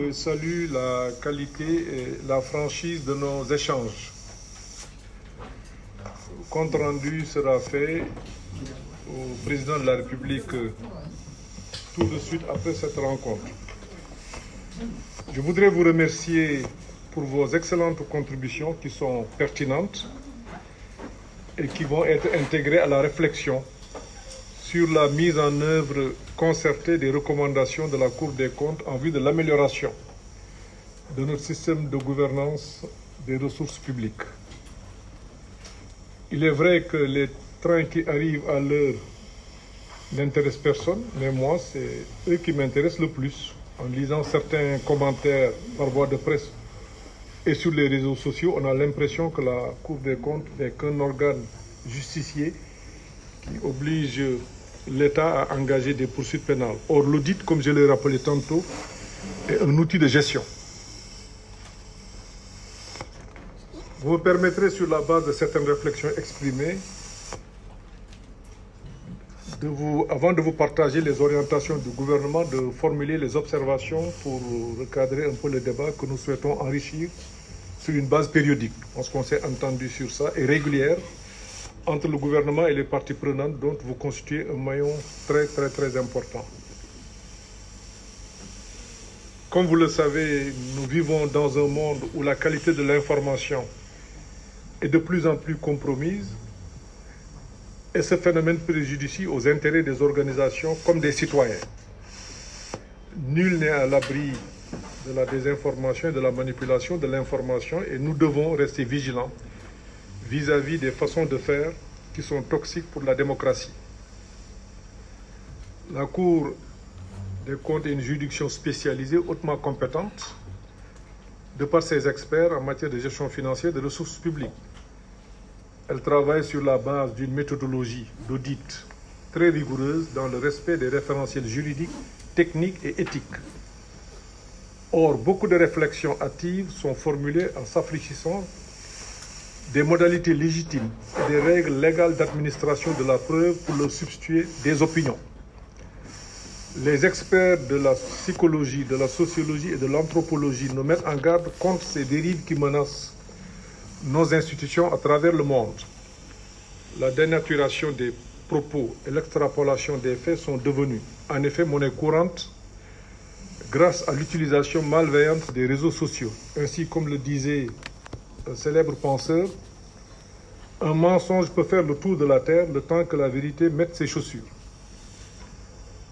Je salue la qualité et la franchise de nos échanges. Le compte rendu sera fait au président de la République tout de suite après cette rencontre. Je voudrais vous remercier pour vos excellentes contributions qui sont pertinentes et qui vont être intégrées à la réflexion sur la mise en œuvre concertée des recommandations de la Cour des comptes en vue de l'amélioration de notre système de gouvernance des ressources publiques. Il est vrai que les trains qui arrivent à l'heure n'intéressent personne, mais moi, c'est eux qui m'intéressent le plus. En lisant certains commentaires par voie de presse et sur les réseaux sociaux, on a l'impression que la Cour des comptes n'est qu'un organe justicier qui oblige l'État à engager des poursuites pénales. Or, l'audit, comme je l'ai rappelé tantôt, est un outil de gestion. Vous me permettrez, sur la base de certaines réflexions exprimées, avant de vous partager les orientations du gouvernement, de formuler les observations pour recadrer un peu le débat que nous souhaitons enrichir sur une base périodique. Je pense qu'on s'est entendu sur ça, et régulière, entre le gouvernement et les parties prenantes, dont vous constituez un maillon très important. Comme vous le savez, nous vivons dans un monde où la qualité de l'information est de plus en plus compromise, et ce phénomène préjudicie aux intérêts des organisations comme des citoyens. Nul n'est à l'abri de la désinformation et de la manipulation de l'information, et nous devons rester vigilants vis-à-vis des façons de faire qui sont toxiques pour la démocratie. La Cour des comptes est une juridiction spécialisée, hautement compétente, de par ses experts en matière de gestion financière des ressources publiques. Elle travaille sur la base d'une méthodologie d'audit très rigoureuse dans le respect des référentiels juridiques, techniques et éthiques. Or, beaucoup de réflexions hâtives sont formulées en s'affranchissant des modalités légitimes et des règles légales d'administration de la preuve pour leur substituer des opinions. Les experts de la psychologie, de la sociologie et de l'anthropologie nous mettent en garde contre ces dérives qui menacent nos institutions à travers le monde. La dénaturation des propos et l'extrapolation des faits sont devenus en effet monnaie courante grâce à l'utilisation malveillante des réseaux sociaux. Ainsi, comme le disait un célèbre penseur, un mensonge peut faire le tour de la terre le temps que la vérité mette ses chaussures.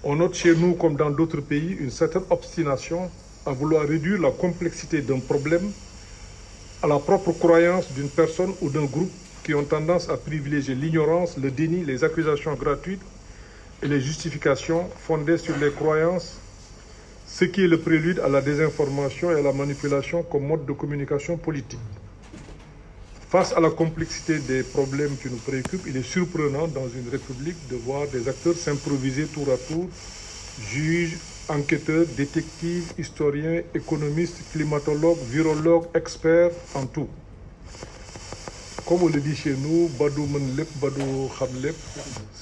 On note chez nous, comme dans d'autres pays, une certaine obstination à vouloir réduire la complexité d'un problème à la propre croyance d'une personne ou d'un groupe qui ont tendance à privilégier l'ignorance, le déni, les accusations gratuites et les justifications fondées sur les croyances, ce qui est le prélude à la désinformation et à la manipulation comme mode de communication politique. Face à la complexité des problèmes qui nous préoccupent, il est surprenant dans une république de voir des acteurs s'improviser tour à tour, juges, enquêteurs, détectives, historiens, économistes, climatologues, virologues, experts en tout. Comme on le dit chez nous, Badou Menlep, Badou Khamlep,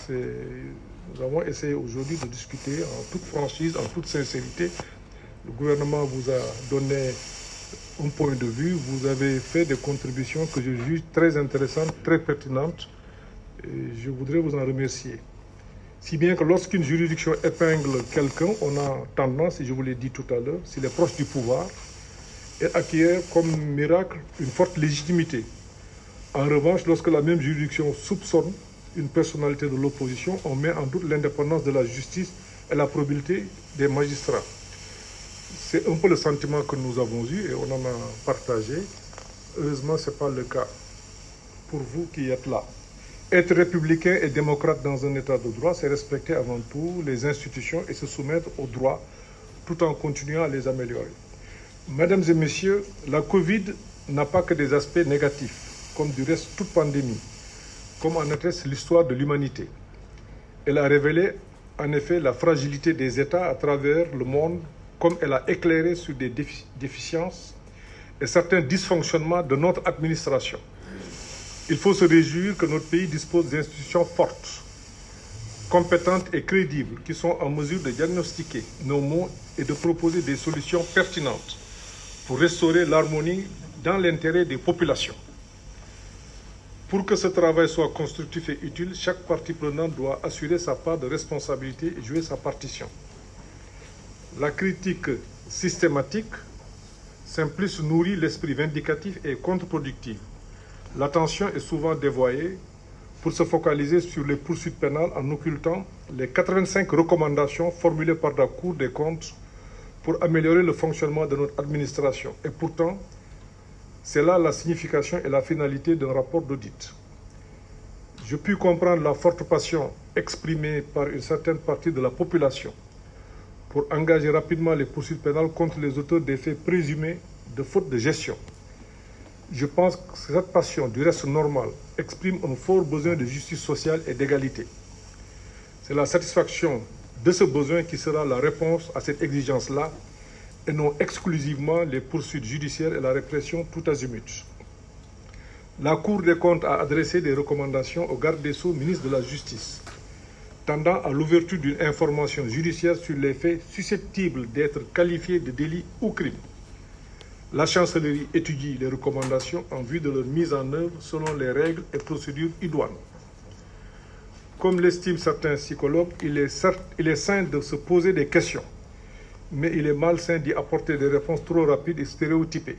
nous avons essayé aujourd'hui de discuter en toute franchise, en toute sincérité. Le gouvernement vous a donné un point de vue, vous avez fait des contributions que je juge très intéressantes, très pertinentes, et je voudrais vous en remercier. Si bien que lorsqu'une juridiction épingle quelqu'un, on a tendance, et je vous l'ai dit tout à l'heure, s'il est proche du pouvoir, et acquiert comme miracle une forte légitimité. En revanche, lorsque la même juridiction soupçonne une personnalité de l'opposition, on met en doute l'indépendance de la justice et la probité des magistrats. C'est un peu le sentiment que nous avons eu et on en a partagé. Heureusement, ce n'est pas le cas pour vous qui êtes là. Être républicain et démocrate dans un état de droit, c'est respecter avant tout les institutions et se soumettre aux droits tout en continuant à les améliorer. Mesdames et messieurs, la Covid n'a pas que des aspects négatifs, comme du reste toute pandémie, comme en atteste l'histoire de l'humanité. Elle a révélé en effet la fragilité des États à travers le monde, comme elle a éclairé sur des déficiences et certains dysfonctionnements de notre administration. Il faut se réjouir que notre pays dispose d'institutions fortes, compétentes et crédibles, qui sont en mesure de diagnostiquer nos maux et de proposer des solutions pertinentes pour restaurer l'harmonie dans l'intérêt des populations. Pour que ce travail soit constructif et utile, chaque partie prenante doit assurer sa part de responsabilité et jouer sa partition. La critique systématique simpliste nourrit l'esprit vindicatif et contre-productif. L'attention est souvent dévoyée pour se focaliser sur les poursuites pénales en occultant les 85 recommandations formulées par la Cour des comptes pour améliorer le fonctionnement de notre administration. Et pourtant, c'est là la signification et la finalité d'un rapport d'audit. Je puis comprendre la forte passion exprimée par une certaine partie de la population pour engager rapidement les poursuites pénales contre les auteurs des faits présumés de faute de gestion. Je pense que cette passion, du reste normal, exprime un fort besoin de justice sociale et d'égalité. C'est la satisfaction de ce besoin qui sera la réponse à cette exigence-là, et non exclusivement les poursuites judiciaires et la répression tout azimut. La Cour des comptes a adressé des recommandations au garde des Sceaux, ministre de la Justice, tendant à l'ouverture d'une information judiciaire sur les faits susceptibles d'être qualifiés de délits ou crimes. La chancellerie étudie les recommandations en vue de leur mise en œuvre selon les règles et procédures idoines. Comme l'estiment certains psychologues, il est sain de se poser des questions, mais il est malsain d'y apporter des réponses trop rapides et stéréotypées.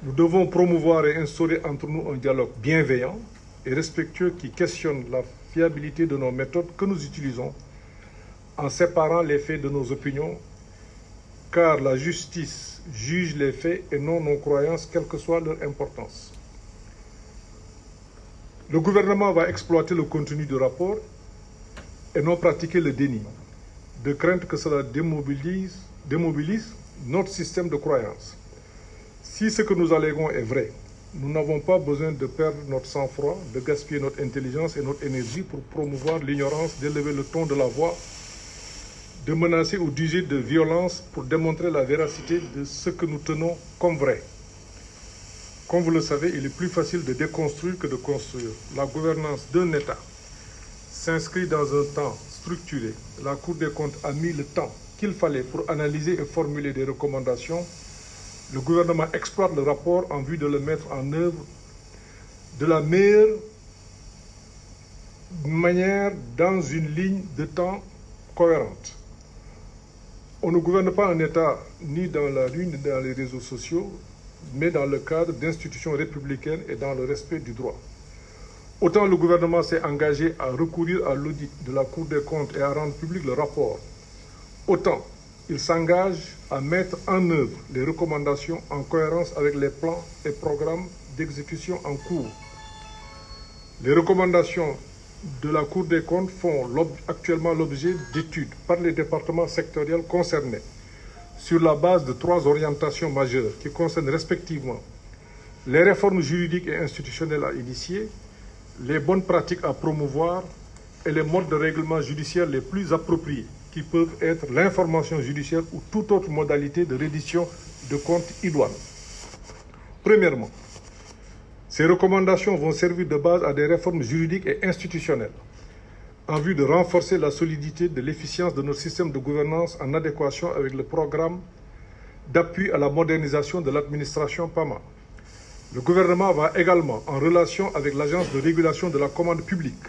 Nous devons promouvoir et instaurer entre nous un dialogue bienveillant et respectueux qui questionne la fiabilité de nos méthodes que nous utilisons en séparant les faits de nos opinions, car la justice juge les faits et non nos croyances, quelle que soit leur importance. Le gouvernement va exploiter le contenu du rapport et non pratiquer le déni, de crainte que cela démobilise notre système de croyance. Si ce que nous alléguons est vrai, nous n'avons pas besoin de perdre notre sang-froid, de gaspiller notre intelligence et notre énergie pour promouvoir l'ignorance, d'élever le ton de la voix, de menacer ou d'user de violence pour démontrer la véracité de ce que nous tenons comme vrai. Comme vous le savez, il est plus facile de déconstruire que de construire. La gouvernance d'un État s'inscrit dans un temps structuré. La Cour des comptes a mis le temps qu'il fallait pour analyser et formuler des recommandations. Le gouvernement exploite le rapport en vue de le mettre en œuvre de la meilleure manière dans une ligne de temps cohérente. On ne gouverne pas un État ni dans la rue ni dans les réseaux sociaux, mais dans le cadre d'institutions républicaines et dans le respect du droit. Autant le gouvernement s'est engagé à recourir à l'audit de la Cour des comptes et à rendre public le rapport, autant il s'engage à mettre en œuvre les recommandations en cohérence avec les plans et programmes d'exécution en cours. Les recommandations de la Cour des comptes font actuellement l'objet d'études par les départements sectoriels concernés sur la base de 3 orientations majeures qui concernent respectivement les réformes juridiques et institutionnelles à initier, les bonnes pratiques à promouvoir et les modes de règlement judiciaire les plus appropriés, qui peuvent être l'information judiciaire ou toute autre modalité de reddition de comptes idoines. Premièrement, ces recommandations vont servir de base à des réformes juridiques et institutionnelles en vue de renforcer la solidité de l'efficience de notre système de gouvernance en adéquation avec le programme d'appui à la modernisation de l'administration PAMA. Le gouvernement va également, en relation avec l'Agence de régulation de la commande publique,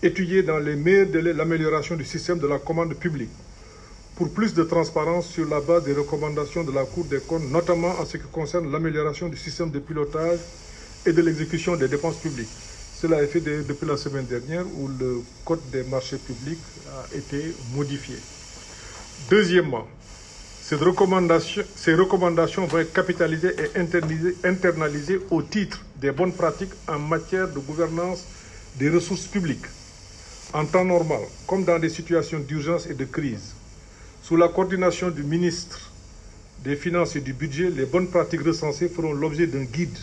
étudier dans les meilleurs délais l'amélioration du système de la commande publique pour plus de transparence sur la base des recommandations de la Cour des comptes, notamment en ce qui concerne l'amélioration du système de pilotage et de l'exécution des dépenses publiques. Cela est fait depuis la semaine dernière où le Code des marchés publics a été modifié. Deuxièmement, ces recommandations vont être capitalisées et internalisées au titre des bonnes pratiques en matière de gouvernance des ressources publiques, en temps normal, comme dans des situations d'urgence et de crise. Sous la coordination du ministre des Finances et du Budget, les bonnes pratiques recensées feront l'objet d'un guide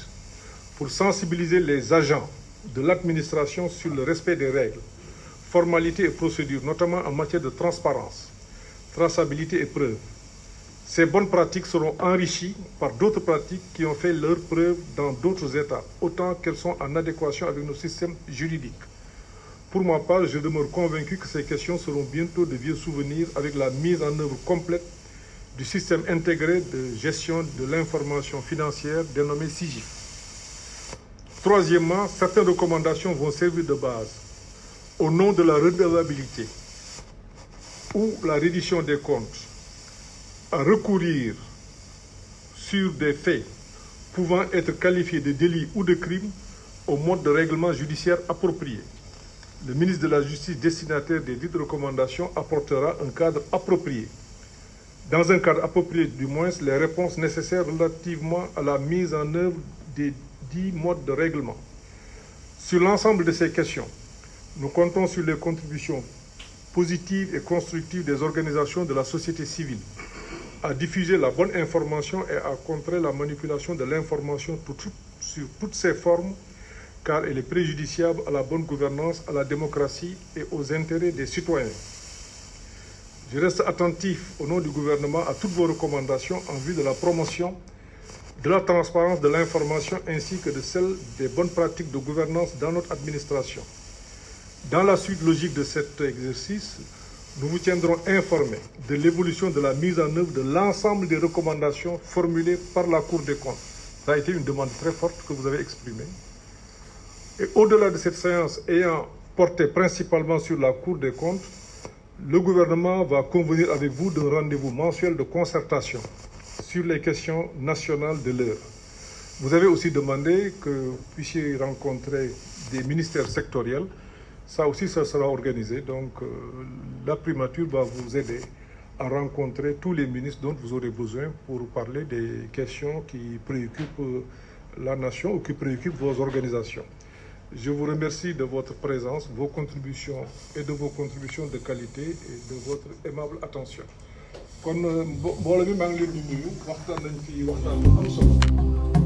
pour sensibiliser les agents de l'administration sur le respect des règles, formalités et procédures, notamment en matière de transparence, traçabilité et preuve. Ces bonnes pratiques seront enrichies par d'autres pratiques qui ont fait leur preuve dans d'autres États, autant qu'elles sont en adéquation avec nos systèmes juridiques. Pour ma part, je demeure convaincu que ces questions seront bientôt de vieux souvenirs avec la mise en œuvre complète du système intégré de gestion de l'information financière dénommé SIGIF. Troisièmement, certaines recommandations vont servir de base au nom de la redevabilité ou la reddition des comptes à recourir sur des faits pouvant être qualifiés de délits ou de crimes au mode de règlement judiciaire approprié. Le ministre de la Justice, destinataire des dites recommandations, apportera un cadre approprié. Dans un cadre approprié, du moins, les réponses nécessaires relativement à la mise en œuvre des dits modes de règlement. Sur l'ensemble de ces questions, nous comptons sur les contributions positives et constructives des organisations de la société civile à diffuser la bonne information et à contrer la manipulation de l'information sur toutes ses formes, car elle est préjudiciable à la bonne gouvernance, à la démocratie et aux intérêts des citoyens. Je reste attentif au nom du gouvernement à toutes vos recommandations en vue de la promotion de la transparence de l'information ainsi que de celle des bonnes pratiques de gouvernance dans notre administration. Dans la suite logique de cet exercice, nous vous tiendrons informés de l'évolution de la mise en œuvre de l'ensemble des recommandations formulées par la Cour des comptes. Ça a été une demande très forte que vous avez exprimée. Et au-delà de cette séance ayant porté principalement sur la Cour des comptes, le gouvernement va convenir avec vous d'un rendez-vous mensuel de concertation sur les questions nationales de l'heure. Vous avez aussi demandé que vous puissiez rencontrer des ministères sectoriels. Ça aussi, ça sera organisé. Donc, la primature va vous aider à rencontrer tous les ministres dont vous aurez besoin pour parler des questions qui préoccupent la nation ou qui préoccupent vos organisations. Je vous remercie de votre présence, vos contributions et de vos contributions de qualité et de votre aimable attention. kon mbooloo mi maa ngi leen di nuyu waxtaan nañ fi waxtaan bu am solo